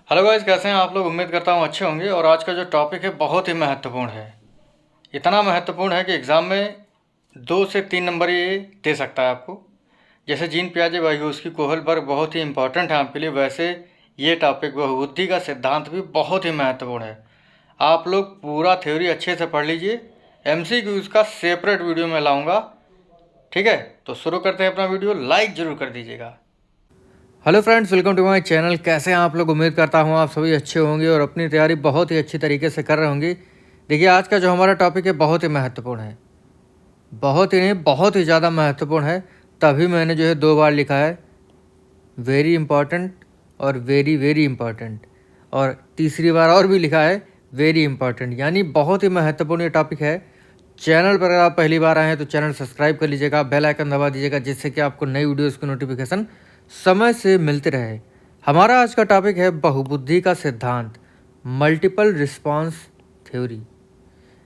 Hello guys, कैसे हैं आप लोग। उम्मीद करता हूँ अच्छे होंगे। और आज का जो टॉपिक है बहुत ही महत्वपूर्ण है। इतना महत्वपूर्ण है कि एग्ज़ाम में 2 से 3 नंबर ये दे सकता है आपको। जैसे जीन पियाजे वाइगोत्स्की कोहलबर्ग बहुत ही इंपॉर्टेंट है आपके लिए, वैसे ये टॉपिक बहुबुद्धि का सिद्धांत भी बहुत ही महत्वपूर्ण है। आप लोग पूरा थ्योरी अच्छे से पढ़ लीजिए। MCQs का सेपरेट वीडियो मैं लाऊंगा, ठीक है। तो शुरू करते हैं अपना वीडियो। लाइक ज़रूर कर दीजिएगा। Hello friends, welcome to my channel. कैसे हैं आप लोग। उम्मीद करता हूं आप सभी अच्छे होंगे और अपनी तैयारी बहुत ही अच्छी तरीके से कर रहे होंगे। देखिए, आज का जो हमारा टॉपिक है बहुत ही महत्वपूर्ण है। बहुत ही नहीं, बहुत ही ज़्यादा महत्वपूर्ण है। तभी मैंने जो है 2 बार लिखा है, वेरी इंपॉर्टेंट और वेरी वेरी इंपॉर्टेंट, और तीसरी बार और भी लिखा है वेरी इंपॉर्टेंट, यानी बहुत ही महत्वपूर्ण ये टॉपिक है। चैनल पर अगर आप पहली बार आए हैं तो चैनल सब्सक्राइब कर लीजिएगा, बेल आइकन दबा दीजिएगा, जिससे कि आपको नई वीडियोज़ की नोटिफिकेशन समय से मिलते रहे। हमारा आज का टॉपिक है बहुबुद्धि का सिद्धांत, मल्टीपल रिस्पॉन्स थ्योरी।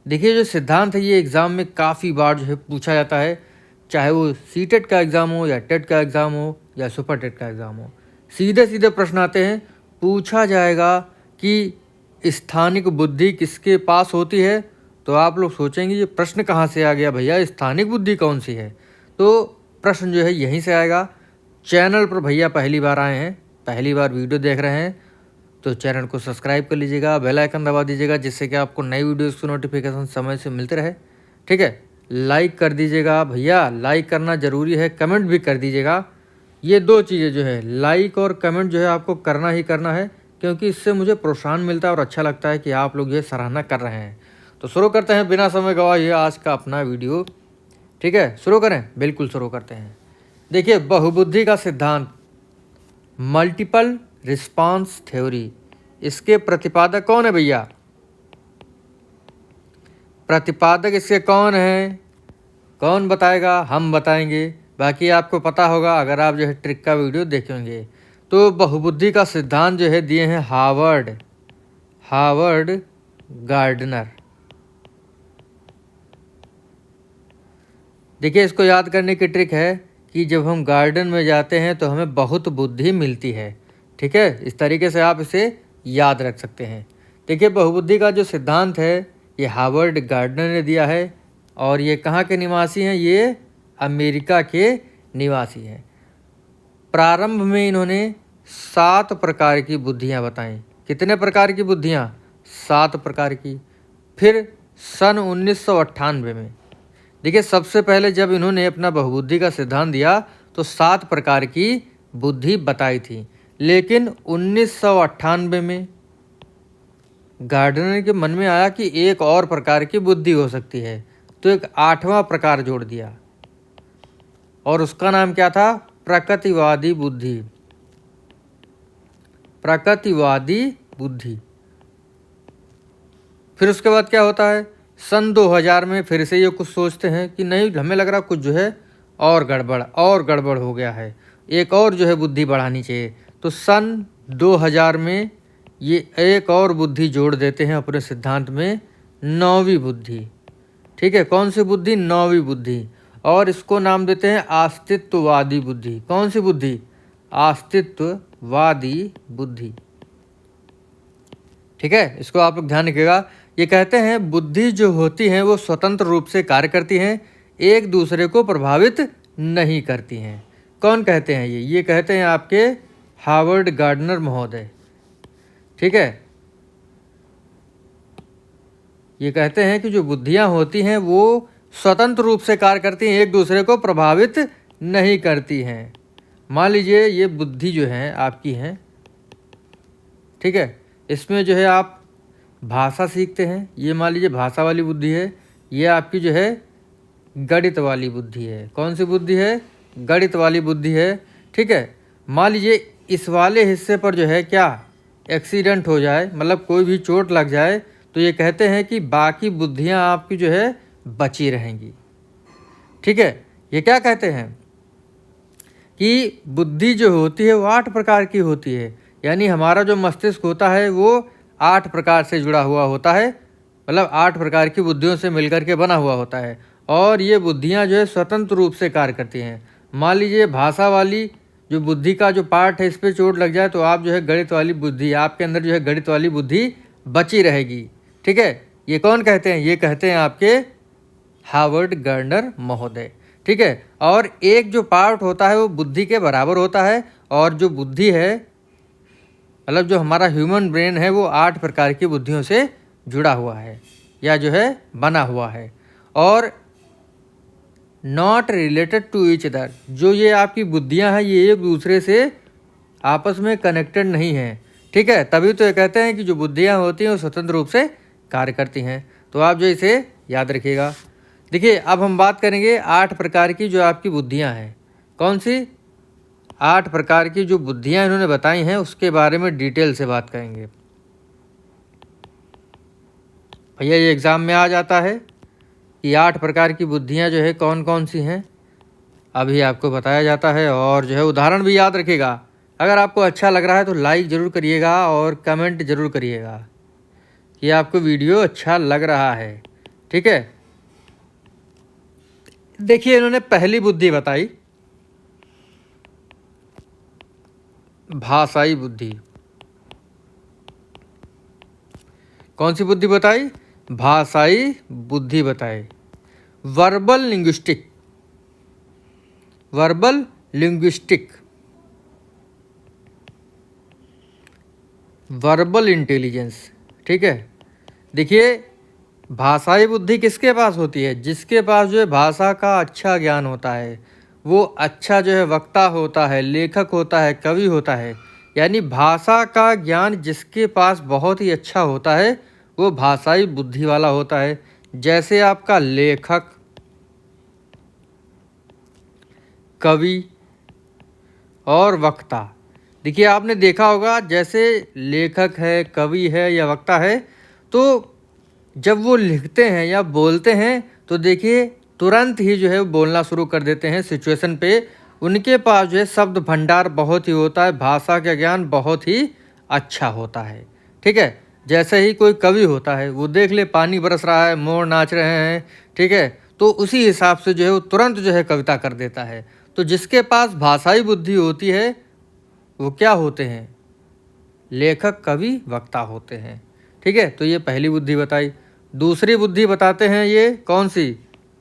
देखिए, जो सिद्धांत है ये एग्ज़ाम में काफ़ी बार जो है पूछा जाता है, चाहे वो सीटेट का एग्ज़ाम हो या टेट का एग्ज़ाम हो या सुपर टेट का एग्ज़ाम हो। सीधे सीधे प्रश्न आते हैं। पूछा जाएगा कि स्थानिक बुद्धि किसके पास होती है, तो आप लोग सोचेंगे ये प्रश्न कहाँ से आ गया भैया, स्थानिक बुद्धि कौन सी है। तो प्रश्न जो है यहीं से आएगा। चैनल पर भैया पहली बार आए हैं, पहली बार वीडियो देख रहे हैं, तो चैनल को सब्सक्राइब कर लीजिएगा, बेल आइकन दबा दीजिएगा, जिससे कि आपको नई वीडियोस की नोटिफिकेशन समय से मिलते रहे, ठीक है। लाइक कर दीजिएगा भैया, लाइक करना ज़रूरी है, कमेंट भी कर दीजिएगा। ये 2 चीज़ें जो है, लाइक और कमेंट जो है आपको करना ही करना है, क्योंकि इससे मुझे प्रोत्साहन मिलता है और अच्छा लगता है कि आप लोग ये सराहना कर रहे हैं। तो शुरू करते हैं बिना समय गवाए आज का अपना वीडियो, ठीक है। शुरू करें, बिल्कुल शुरू करते हैं। देखिए, बहुबुद्धि का सिद्धांत, मल्टीपल रिस्पांस थ्योरी, इसके प्रतिपादक कौन है भैया। प्रतिपादक इसके कौन है, कौन बताएगा, हम बताएंगे। बाकी आपको पता होगा अगर आप जो है ट्रिक का वीडियो देखेंगे। तो बहुबुद्धि का सिद्धांत जो है दिए हैं हावर्ड गार्डनर। देखिए, इसको याद करने की ट्रिक है कि जब हम गार्डन में जाते हैं तो हमें बहुत बुद्धि मिलती है, ठीक है। इस तरीके से आप इसे याद रख सकते हैं। देखिए, बहुबुद्धि का जो सिद्धांत है ये हावर्ड गार्डनर ने दिया है, और ये कहाँ के निवासी हैं, ये अमेरिका के निवासी हैं। प्रारंभ में इन्होंने 7 प्रकार की बुद्धियाँ बताईं। कितने प्रकार की बुद्धियाँ, 7 प्रकार की। फिर सन 1998 में, देखिए, सबसे पहले जब इन्होंने अपना बहुबुद्धि का सिद्धांत दिया तो 7 प्रकार की बुद्धि बताई थी। लेकिन 1998 में गार्डनर के मन में आया कि एक और प्रकार की बुद्धि हो सकती है, तो एक 8वां प्रकार जोड़ दिया, और उसका नाम क्या था, प्रकृतिवादी बुद्धि। प्रकृतिवादी बुद्धि। फिर उसके बाद क्या होता है, सन 2000 में फिर से ये कुछ सोचते हैं कि नहीं, हमें लग रहा कुछ जो है और गड़बड़ हो गया है, एक और जो है बुद्धि बढ़ानी चाहिए। तो सन 2000 में ये एक और बुद्धि जोड़ देते हैं अपने सिद्धांत में, 9वीं बुद्धि, ठीक है। कौन सी बुद्धि, 9वीं बुद्धि, और इसको नाम देते हैं अस्तित्ववादी बुद्धि। कौन सी बुद्धि, अस्तित्ववादी बुद्धि, ठीक है। इसको आप लोग ध्यान रखिएगा। ये कहते हैं बुद्धि जो होती हैं वो स्वतंत्र रूप से कार्य करती हैं, एक दूसरे को प्रभावित नहीं करती हैं। कौन कहते हैं ये कहते हैं आपके हावर्ड गार्डनर महोदय, ठीक है। ये कहते हैं कि जो बुद्धियां होती हैं वो स्वतंत्र रूप से कार्य करती हैं, एक दूसरे को प्रभावित नहीं करती हैं। मान लीजिए ये बुद्धि जो है आपकी हैं, ठीक है, इसमें जो है आप भाषा सीखते हैं, ये मान लीजिए भाषा वाली बुद्धि है। ये आपकी जो है गणित वाली बुद्धि है। कौन सी बुद्धि है, गणित वाली बुद्धि है, ठीक है। मान लीजिए इस वाले हिस्से पर जो है क्या एक्सीडेंट हो जाए, मतलब कोई भी चोट लग जाए, तो ये कहते हैं कि बाकी बुद्धियां आपकी जो है बची रहेंगी, ठीक है। ये क्या कहते हैं कि बुद्धि जो होती है वो 8 प्रकार की होती है, यानी हमारा जो मस्तिष्क होता है वो 8 प्रकार से जुड़ा हुआ होता है, मतलब 8 प्रकार की बुद्धियों से मिलकर के बना हुआ होता है, और ये बुद्धियां जो है स्वतंत्र रूप से कार्य करती हैं। मान लीजिए भाषा वाली जो बुद्धि का जो पार्ट है इस पर चोट लग जाए तो आप जो है गणित वाली बुद्धि, आपके अंदर जो है गणित वाली बुद्धि बची रहेगी। ठीक है, ये कौन कहते हैं? ये कहते हैं आपके हार्वर्ड गर्डनर महोदय। ठीक है, और एक जो पार्ट होता है वो बुद्धि के बराबर होता है, और जो बुद्धि है मतलब जो हमारा ह्यूमन ब्रेन है वो 8 प्रकार की बुद्धियों से जुड़ा हुआ है या जो है बना हुआ है, और not related to each other. जो ये आपकी बुद्धियां हैं ये एक दूसरे से आपस में कनेक्टेड नहीं हैं। ठीक है, तभी तो ये कहते हैं कि जो बुद्धियां होती हैं वो स्वतंत्र रूप से कार्य करती हैं। तो आप जो इसे याद रखिएगा। देखिए, अब हम बात करेंगे 8 प्रकार की जो आपकी बुद्धियां हैं। कौन सी 8 प्रकार की जो बुद्धियां इन्होंने बताई हैं उसके बारे में डिटेल से बात करेंगे। भैया ये एग्ज़ाम में आ जाता है कि 8 प्रकार की बुद्धियां जो है कौन कौन सी हैं, अभी आपको बताया जाता है, और जो है उदाहरण भी याद रखिएगा। अगर आपको अच्छा लग रहा है तो लाइक ज़रूर करिएगा और कमेंट ज़रूर करिएगा कि आपको वीडियो अच्छा लग रहा है। ठीक है, देखिए इन्होंने पहली बुद्धि बताई भाषाई बुद्धि। कौन सी बुद्धि बताई? भाषाई बुद्धि बताई। Verbal linguistic, verbal linguistic, verbal intelligence. ठीक है, देखिए भाषाई बुद्धि किसके पास होती है? जिसके पास जो है भाषा का अच्छा ज्ञान होता है, वो अच्छा जो है वक्ता होता है, लेखक होता है, कवि होता है। यानी भाषा का ज्ञान जिसके पास बहुत ही अच्छा होता है वो भाषाई बुद्धि वाला होता है। जैसे आपका लेखक, कवि और वक्ता। देखिए आपने देखा होगा जैसे लेखक है, कवि है या वक्ता है, तो जब वो लिखते हैं या बोलते हैं तो देखिए तुरंत ही जो है वो बोलना शुरू कर देते हैं सिचुएशन पे। उनके पास जो है शब्द भंडार बहुत ही होता है, भाषा का ज्ञान बहुत ही अच्छा होता है। ठीक है, जैसे ही कोई कवि होता है वो देख ले पानी बरस रहा है, मोर नाच रहे हैं, ठीक है, तो उसी हिसाब से जो है वो तुरंत जो है कविता कर देता है। तो जिसके पास भाषाई बुद्धि होती है वो क्या होते हैं? लेखक, कवि, वक्ता होते हैं। ठीक है, तो ये पहली बुद्धि बताई। दूसरी बुद्धि बताते हैं, ये कौन सी?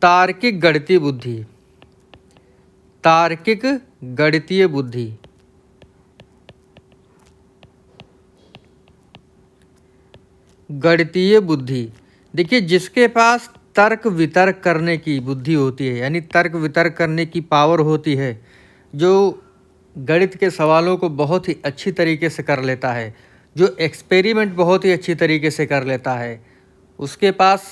तार्किक गणितीय बुद्धि। तार्किक गणितीय बुद्धि। गणितीय बुद्धि, देखिए जिसके पास तर्क वितर्क करने की बुद्धि होती है, यानी तर्क वितर्क करने की पावर होती है, जो गणित के सवालों को बहुत ही अच्छी तरीके से कर लेता है, जो एक्सपेरिमेंट बहुत ही अच्छी तरीके से कर लेता है, उसके पास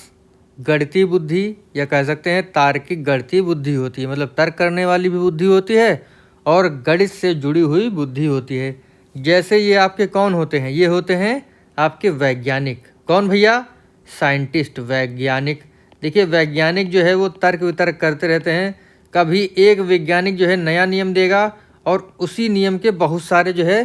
गणितीय बुद्धि या कह सकते हैं तार्किक गणितीय बुद्धि होती है। मतलब तर्क करने वाली भी बुद्धि होती है और गणित से जुड़ी हुई बुद्धि होती है। जैसे ये आपके कौन होते हैं? ये होते हैं आपके वैज्ञानिक। कौन भैया? साइंटिस्ट, वैज्ञानिक। देखिए वैज्ञानिक जो है वो तर्क वितर्क करते रहते हैं। कभी एक वैज्ञानिक जो है नया नियम देगा और उसी नियम के बहुत सारे जो है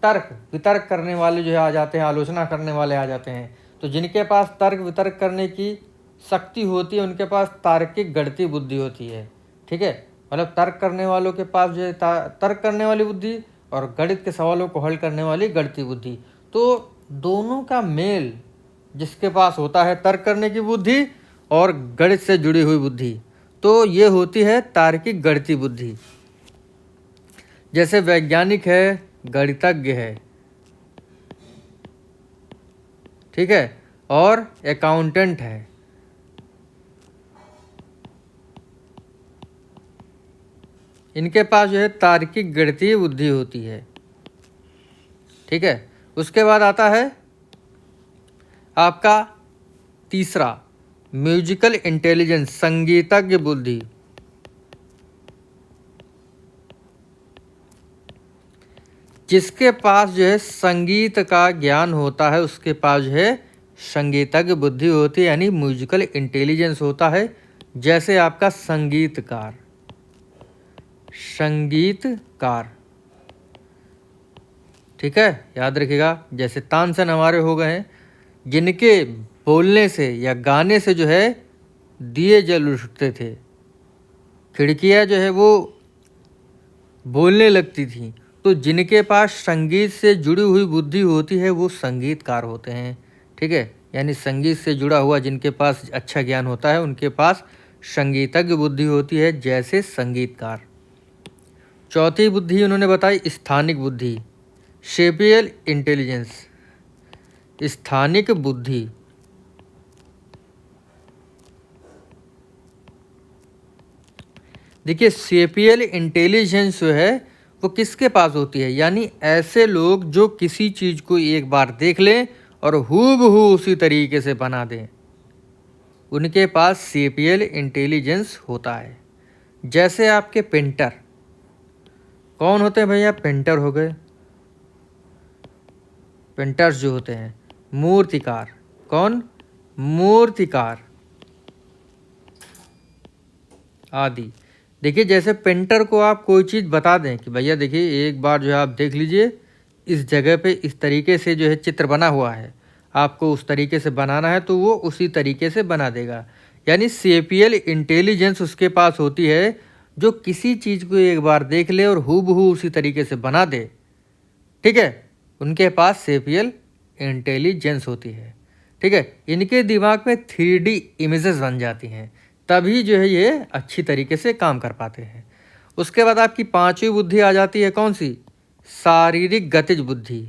तर्क वितर्क करने वाले जो है आ जाते हैं, आलोचना करने वाले आ जाते हैं। तो जिनके पास तर्क वितर्क करने की शक्ति होती है उनके पास तार्किक गणितीय बुद्धि होती है। ठीक है, मतलब तर्क करने वालों के पास जो है तर्क करने वाली बुद्धि और गणित के सवालों को हल करने वाली गणितीय बुद्धि। तो दोनों का मेल जिसके पास होता है तर्क करने की बुद्धि और गणित से जुड़ी हुई बुद्धि, तो ये होती है तार्किक गणितीय बुद्धि। जैसे वैज्ञानिक है, गणितज्ञ है, ठीक है, और अकाउंटेंट है। इनके पास जो है तार्किक गणितीय बुद्धि होती है। ठीक है, उसके बाद आता है आपका तीसरा म्यूजिकल इंटेलिजेंस, संगीतज्ञ बुद्धि। जिसके पास जो है संगीत का ज्ञान होता है उसके पास जो है संगीतज्ञ बुद्धि होती है, यानी म्यूजिकल इंटेलिजेंस होता है। जैसे आपका संगीतकार, संगीतकार, ठीक है, याद रखिएगा। जैसे तानसेन हमारे हो गए हैं, जिनके बोलने से या गाने से जो है दिए जल उठते थे, खिड़कियाँ जो है वो बोलने लगती थीं। तो जिनके पास संगीत से जुड़ी हुई बुद्धि होती है वो संगीतकार होते हैं। ठीक है, यानी संगीत से जुड़ा हुआ जिनके पास अच्छा ज्ञान होता है उनके पास संगीतज्ञ बुद्धि होती है, जैसे संगीतकार। चौथी बुद्धि उन्होंने बताई स्थानिक बुद्धि, शेपियल इंटेलिजेंस। स्थानिक बुद्धि देखिए, सेपियल इंटेलिजेंस जो है वो किसके पास होती है, यानी ऐसे लोग जो किसी चीज़ को एक बार देख लें और हूबहू उसी तरीके से बना दें, उनके पास सेपियल इंटेलिजेंस होता है। जैसे आपके पेंटर, कौन होते हैं भैया? पेंटर हो गए, पेंटर्स जो होते हैं। मूर्तिकार, कौन? मूर्तिकार आदि। देखिए, जैसे पेंटर को आप कोई चीज़ बता दें कि भैया देखिए एक बार जो है आप देख लीजिए, इस जगह पे इस तरीके से जो है चित्र बना हुआ है, आपको उस तरीके से बनाना है, तो वो उसी तरीके से बना देगा। यानी सेपियल इंटेलिजेंस उसके पास होती है जो किसी चीज़ को एक बार देख ले और हूबहू उसी तरीके से बना दे। ठीक है, उनके पास सेपियल इंटेलिजेंस होती है। ठीक है, इनके दिमाग में 3D इमेजेस बन जाती हैं, तभी जो है ये अच्छी तरीके से काम कर पाते हैं। उसके बाद आपकी पांचवी बुद्धि आ जाती है, कौन सी? शारीरिक गतिज बुद्धि।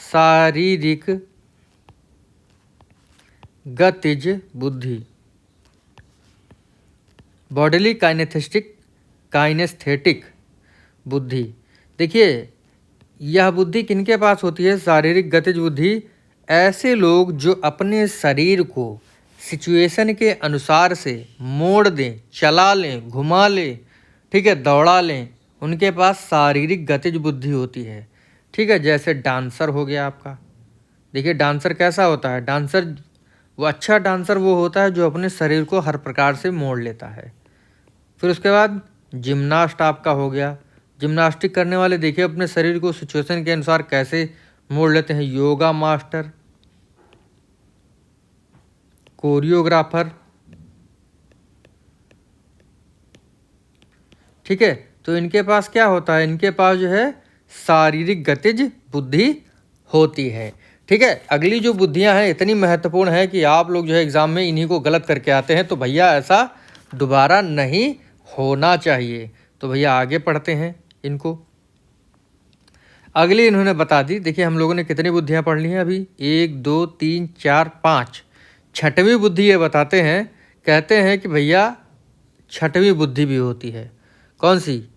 शारीरिक गतिज बुद्धि, बॉडीली काइनेस्थेटिक बुद्धि। देखिए, यह बुद्धि किनके पास होती है? शारीरिक गतिज बुद्धि ऐसे लोग जो अपने शरीर को सिचुएशन के अनुसार से मोड़ दें, चला लें, घुमा लें, ठीक है, दौड़ा लें, उनके पास शारीरिक गतिज बुद्धि होती है। ठीक है, जैसे डांसर हो गया आपका। देखिए, डांसर कैसा होता है? डांसर वो अच्छा डांसर वो होता है जो अपने शरीर को हर प्रकार से मोड़ लेता है। फिर उसके बाद जिम्नास्ट आपका हो गया। जिम्नास्टिक करने वाले देखिए अपने शरीर को सिचुएशन के अनुसार कैसे मोड़ लेते हैं। Yoga master, choreographer. ठीक है, तो इनके पास क्या होता है? इनके पास जो है शारीरिक गतिज बुद्धि होती है। ठीक है, अगली जो बुद्धियां हैं इतनी महत्वपूर्ण है कि आप लोग जो है एग्जाम में इन्हीं को गलत करके आते हैं, तो भैया ऐसा दोबारा नहीं होना चाहिए। तो भैया आगे पढ़ते हैं इनको। अगली इन्होंने बता दी। देखिए, हम लोगों ने कितनी बुद्धियां पढ़ ली हैं अभी? 1 2 3 4 5। छठवीं बुद्धि ये बताते हैं, कहते हैं कि भैया छठवीं बुद्धि भी होती है। कौन सी?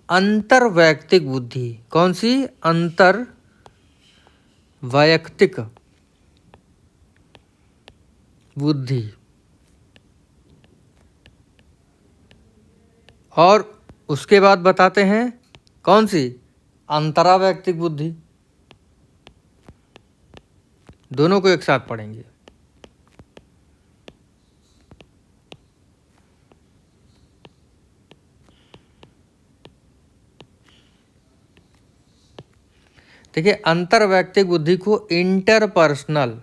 अंतर्वैयक्तिक बुद्धि। कौन सी? अंतर वैयक्तिक बुद्धि। और उसके बाद बताते हैं कौन सी? अंतरावैयक्तिक बुद्धि। दोनों को एक साथ पढ़ेंगे। देखिए, अंतर्वैयक्तिक बुद्धि को इंटरपर्सनल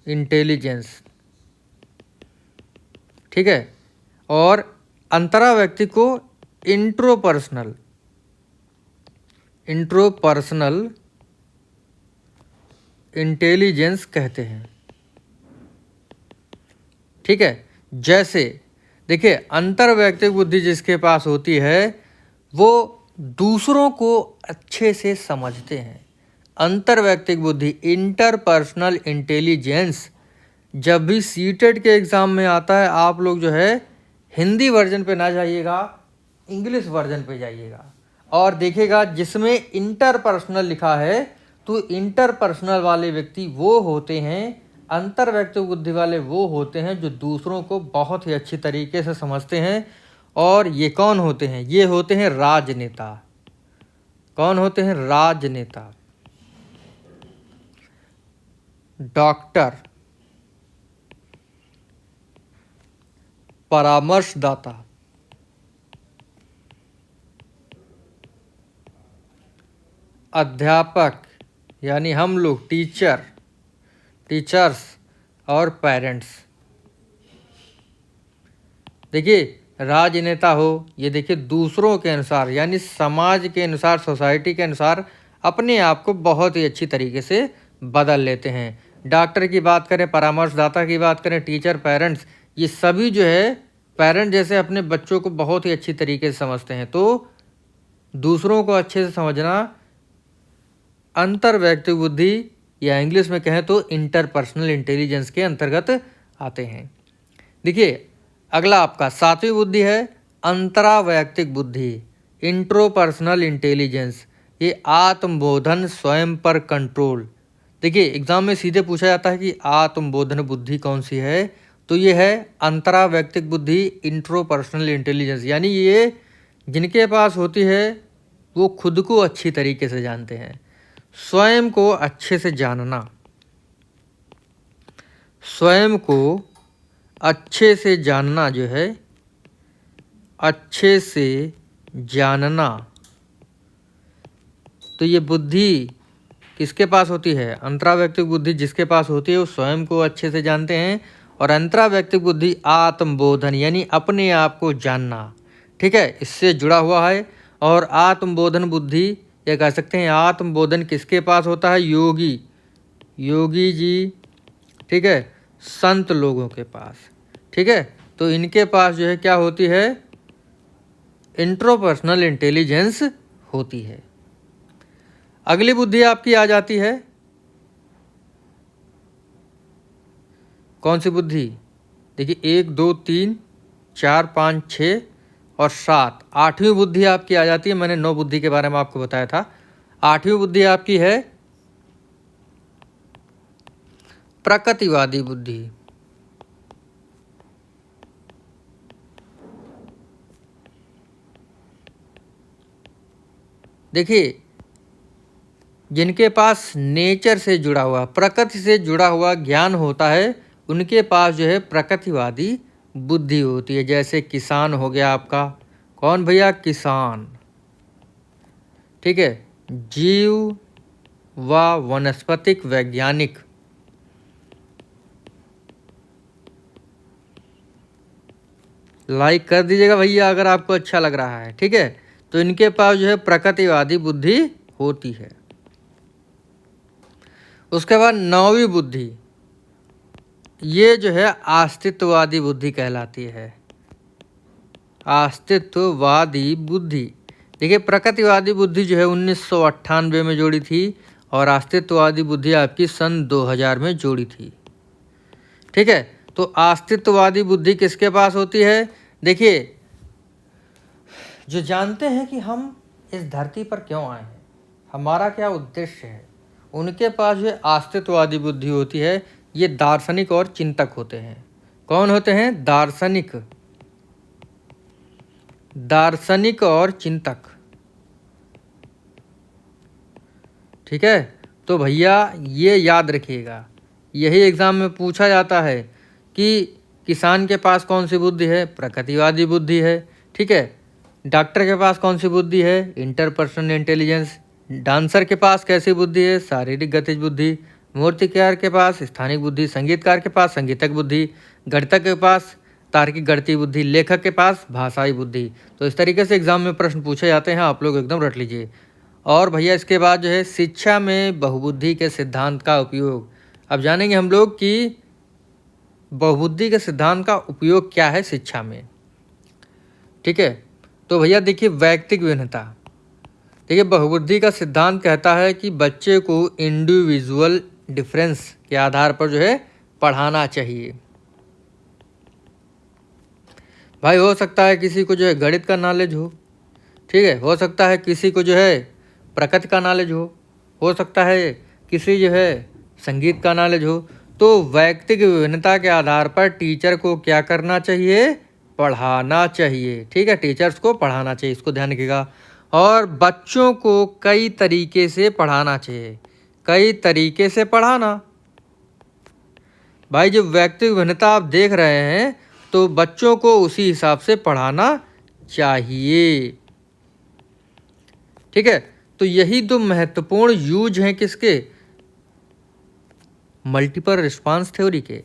इंटेलिजेंस, ठीक है, और अंतरावैयक्तिक को इंट्रोपर्सनल इंटेलिजेंस कहते हैं। ठीक है, जैसे देखिए अंतर्वैयक्तिक बुद्धि जिसके पास होती है वो दूसरों को अच्छे से समझते हैं। अंतर्वैयक्तिक बुद्धि इंटरपर्सनल इंटेलिजेंस जब भी सीटेट के एग्ज़ाम में आता है, आप लोग जो है हिंदी वर्जन पे ना जाइएगा, इंग्लिश वर्जन पे जाइएगा और देखिएगा जिसमें इंटरपर्सनल लिखा है, तो इंटरपर्सनल वाले व्यक्ति वो होते हैं, अंतर्वैयक्तिक बुद्धि वाले वो होते हैं जो दूसरों को बहुत ही अच्छी तरीके से समझते हैं। और ये कौन होते हैं? ये होते हैं राजनेता। कौन होते हैं? राजनेता, डॉक्टर, परामर्शदाता, अध्यापक यानी हम लोग टीचर्स, और पेरेंट्स। देखिए राजनेता हो, ये देखिए दूसरों के अनुसार यानी समाज के अनुसार, सोसाइटी के अनुसार अपने आप को बहुत ही अच्छी तरीके से बदल लेते हैं। डॉक्टर की बात करें, परामर्शदाता की बात करें, टीचर, पेरेंट्स, ये सभी जो है पेरेंट जैसे अपने बच्चों को बहुत ही अच्छी तरीके से समझते हैं। तो दूसरों को अच्छे से समझना अंतर व्यक्तिगत बुद्धि या इंग्लिश में कहें तो इंटरपर्सनल इंटेलिजेंस के अंतर्गत आते हैं। देखिए अगला आपका 7वीं बुद्धि है अंतरावैयक्तिक बुद्धि, इंट्रोपर्सनल इंटेलिजेंस। ये आत्मबोधन, स्वयं पर कंट्रोल। देखिए एग्जाम में सीधे पूछा जाता है कि आत्मबोधन बुद्धि कौन सी है, तो ये है अंतरावैयक्तिक बुद्धि, इंट्रोपर्सनल इंटेलिजेंस। यानी ये जिनके पास होती है वो खुद को अच्छी तरीके से जानते हैं, स्वयं को अच्छे से जानना, स्वयं को अच्छे से जानना जो है, अच्छे से जानना। तो ये बुद्धि किसके पास होती है? अंतरावैयक्तिक बुद्धि जिसके पास होती है वो स्वयं को अच्छे से जानते हैं। और अंतरावैयक्तिक बुद्धि आत्मबोधन यानी अपने आप को जानना, ठीक है, इससे जुड़ा हुआ है। और आत्मबोधन बुद्धि ये कह सकते हैं आत्मबोधन किसके पास होता है? योगी, योगी जी, ठीक है, संत लोगों के पास, ठीक है। तो इनके पास जो है क्या होती है? इंट्रोपर्सनल इंटेलिजेंस होती है। अगली बुद्धि आपकी आ जाती है कौन सी बुद्धि? देखिए 1, 2, 3, 4, 5, 6 और 7, 8वीं बुद्धि आपकी आ जाती है। मैंने 9 बुद्धि के बारे में आपको बताया था। 8वीं बुद्धि आपकी है प्रकृतिवादी बुद्धि। देखिए जिनके पास नेचर से जुड़ा हुआ, प्रकृति से जुड़ा हुआ ज्ञान होता है, उनके पास जो है प्रकृतिवादी बुद्धि होती है। जैसे किसान हो गया आपका, कौन भैया? किसान, ठीक है, जीव व वनस्पतिक वैज्ञानिक, लाइक कर दीजिएगा भैया अगर आपको अच्छा लग रहा है, ठीक है। तो इनके पास जो है प्रकृतिवादी बुद्धि होती है। उसके बाद 9वीं बुद्धि, ये जो है अस्तित्ववादी बुद्धि कहलाती है, अस्तित्ववादी बुद्धि। देखिए प्रकृतिवादी बुद्धि जो है 1998 में जोड़ी थी और अस्तित्ववादी बुद्धि आपकी सन 2000 में जोड़ी थी, ठीक है। तो अस्तित्ववादी बुद्धि किसके पास होती है? देखिए जो जानते हैं कि हम इस धरती पर क्यों आए हैं, हमारा क्या उद्देश्य है, उनके पास जो अस्तित्ववादी बुद्धि होती है। ये दार्शनिक और चिंतक होते हैं। कौन होते हैं? दार्शनिक, दार्शनिक और चिंतक, ठीक है। तो भैया ये याद रखिएगा, यही एग्जाम में पूछा जाता है कि किसान के पास कौन सी बुद्धि है? प्रकृतिवादी बुद्धि है, ठीक है। डॉक्टर के पास कौन सी बुद्धि है? Interpersonal intelligence. डांसर के पास कैसी बुद्धि है? शारीरिक गतिज बुद्धि। मूर्तिकार के पास स्थानिक बुद्धि। संगीतकार के पास संगीतक बुद्धि। गणितज्ञ के पास तार्किक गणितीय बुद्धि। लेखक के पास भाषाई बुद्धि। तो इस तरीके से एग्जाम में प्रश्न पूछे जाते हैं, आप लोग एकदम रट लीजिए। और भैया इसके बाद जो है शिक्षा में बहुबुद्धि के सिद्धांत का उपयोग। अब जानेंगे हम लोग कि बहुबुद्धि के सिद्धांत का उपयोग क्या है शिक्षा में, ठीक है। तो भैया देखिए वैयक्तिक भिन्नता। देखिए बहुबुद्धि का सिद्धांत कहता है कि बच्चे को इंडिविजुअल डिफरेंस के आधार पर जो है पढ़ाना चाहिए। भाई हो सकता है किसी को जो है गणित का नॉलेज हो, ठीक है, हो सकता है किसी को जो है प्रकृति का नॉलेज हो सकता है किसी जो है संगीत का नॉलेज हो। तो वैयक्तिक विभिन्नता के आधार पर टीचर को क्या करना चाहिए? पढ़ाना चाहिए, ठीक है, टीचर्स को पढ़ाना चाहिए, इसको ध्यान रखिएगा। और बच्चों को कई तरीके से पढ़ाना चाहिए, कई तरीके से पढ़ाना। भाई जो वैयक्तिक भिन्नता आप देख रहे हैं तो बच्चों को उसी हिसाब से पढ़ाना चाहिए, ठीक है। तो यही दो महत्वपूर्ण यूज हैं किसके? मल्टीपल रिस्पांस थ्योरी के।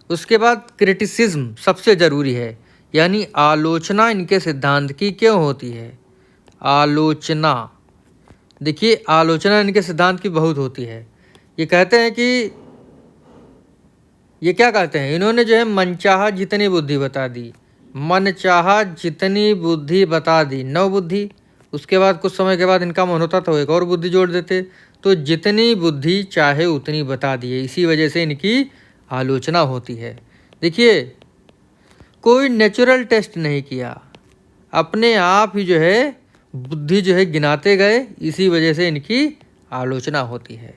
उसके बाद क्रिटिसिज्म सबसे ज़रूरी है, यानी आलोचना इनके सिद्धांत की क्यों होती है। आलोचना, देखिए आलोचना इनके सिद्धांत की बहुत होती है। ये कहते हैं कि ये क्या कहते हैं, इन्होंने जो है मनचाहा जितनी बुद्धि बता दी, मनचाहा जितनी बुद्धि बता दी, 9 बुद्धि। उसके बाद कुछ समय के बाद इनका मन होता तो एक और बुद्धि जोड़ देते, तो जितनी बुद्धि चाहे उतनी बता दिए। इसी वजह से इनकी आलोचना होती है। देखिए कोई नेचुरल टेस्ट नहीं किया, अपने आप ही जो है बुद्धि जो है गिनाते गए, इसी वजह से इनकी आलोचना होती है।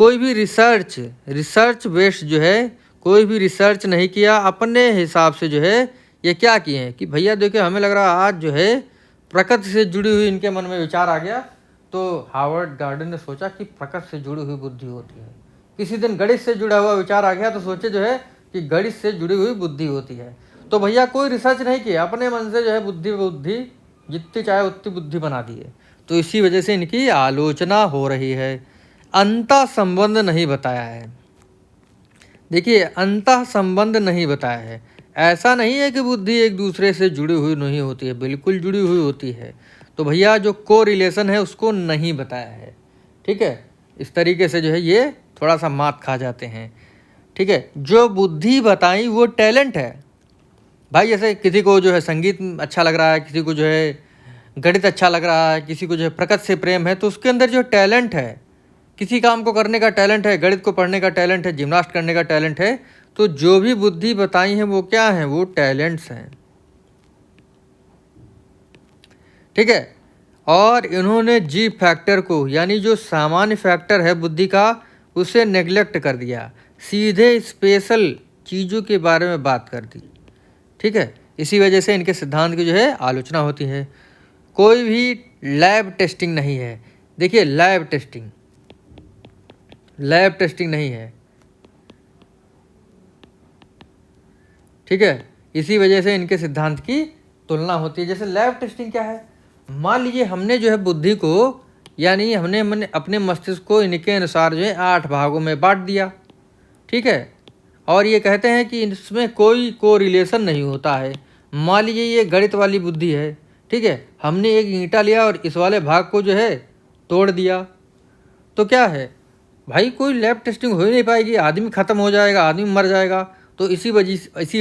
कोई भी रिसर्च बेस्ड जो है, कोई भी रिसर्च नहीं किया, अपने हिसाब से जो है ये क्या किए हैं कि भैया देखिए हमें लग रहा है आज जो है प्रकृति से जुड़ी हुई इनके मन में विचार आ गया, तो हार्वर्ड गार्डन ने सोचा कि प्रकृति से जुड़ी हुई बुद्धि होती है। किसी दिन गणित से जुड़ा हुआ विचार आ गया तो सोचे जो है कि गणित से जुड़ी हुई बुद्धि होती है। तो भैया कोई रिसर्च नहीं किया, अपने मन से जो है बुद्धि जितनी चाहे उतनी बुद्धि बना दी है। तो इसी वजह से इनकी आलोचना हो रही है। अंतः संबंध नहीं बताया है। देखिए अंतः संबंध नहीं बताया है। ऐसा नहीं है कि बुद्धि एक दूसरे से जुड़ी हुई नहीं होती है, बिल्कुल जुड़ी हुई होती है। तो भैया जो को रिलेशन है उसको नहीं बताया है। ठीक है, इस तरीके से जो है ये थोड़ा सा मात खा जाते हैं। ठीक है, जो बुद्धि बताई वो टैलेंट है भाई। जैसे किसी को जो है संगीत अच्छा लग रहा है, किसी को जो है गणित अच्छा लग रहा है, किसी को जो है प्रकृति से प्रेम है, तो उसके अंदर जो टैलेंट है, किसी काम को करने का टैलेंट है, गणित को पढ़ने का टैलेंट है, जिम्नास्ट करने का टैलेंट है, तो जो भी बुद्धि बताई है वो क्या है, वो टैलेंट्स हैं। ठीक है, और इन्होंने जी फैक्टर को, यानी जो सामान्य फैक्टर है बुद्धि का, उसे नेग्लेक्ट कर दिया, सीधे स्पेशल चीज़ों के बारे में बात कर दी। ठीक है, इसी वजह से इनके सिद्धांत की जो है आलोचना होती है। कोई भी लैब टेस्टिंग नहीं है। देखिए लैब टेस्टिंग नहीं है। ठीक है, इसी वजह से इनके सिद्धांत की तुलना होती है। जैसे लैब टेस्टिंग क्या है, मान लीजिए हमने जो है बुद्धि को, यानी हमने अपने मस्तिष्क को इनके अनुसार जो है 8 भागों में बांट दिया। ठीक है, और ये कहते हैं कि इसमें कोई कोरिलेशन नहीं होता है। मान लीजिए ये गणित वाली बुद्धि है। ठीक है, हमने एक ईंटा लिया और इस वाले भाग को जो है तोड़ दिया, तो क्या है भाई, कोई लैब टेस्टिंग हो ही नहीं पाएगी, आदमी ख़त्म हो जाएगा, आदमी मर जाएगा। तो इसी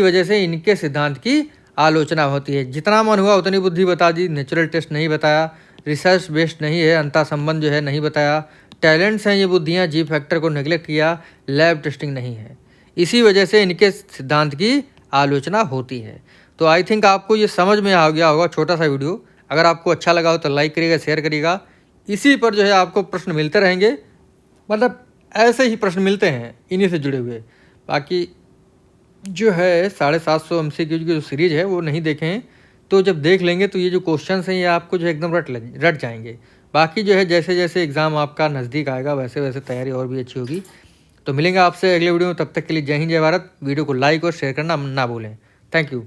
वजह से इनके सिद्धांत की आलोचना होती है। जितना मन हुआ उतनी बुद्धि बता दी, नेचुरल टेस्ट नहीं बताया, रिसर्च बेस्ड नहीं है, अंतः संबंध जो है नहीं बताया, टैलेंट्स हैं ये बुद्धियाँ, जी फैक्टर को नेग्लेक्ट किया, लैब टेस्टिंग नहीं है। इसी वजह से इनके सिद्धांत की आलोचना होती है। तो आई थिंक आपको ये समझ में आ गया होगा, छोटा सा वीडियो। अगर आपको अच्छा लगा हो तो लाइक करिएगा, शेयर करिएगा। इसी पर जो है आपको प्रश्न मिलते रहेंगे, मतलब ऐसे ही प्रश्न मिलते हैं इन्हीं से जुड़े हुए। बाकी जो है 750 MCQ की जो सीरीज़ है वो नहीं देखें, तो जब देख लेंगे तो ये जो क्वेश्चंस हैं ये आपको जो एकदम रट जाएंगे। बाकी जो है जैसे जैसे एग्ज़ाम आपका नज़दीक आएगा वैसे वैसे तैयारी और भी अच्छी होगी। तो मिलेंगे आपसे अगले वीडियो में, तब तक के लिए जय हिंद जय भारत। वीडियो को लाइक और शेयर करना ना भूलें। Thank you.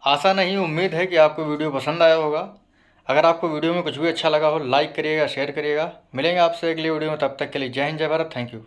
आशा नहीं, उम्मीद है कि आपको वीडियो पसंद आया होगा। अगर आपको वीडियो में कुछ भी अच्छा लगा हो, लाइक करिएगा, शेयर करिएगा। मिलेंगे आपसे अगली वीडियो में, तब तक के लिए जय हिंद जय भारत। Thank you.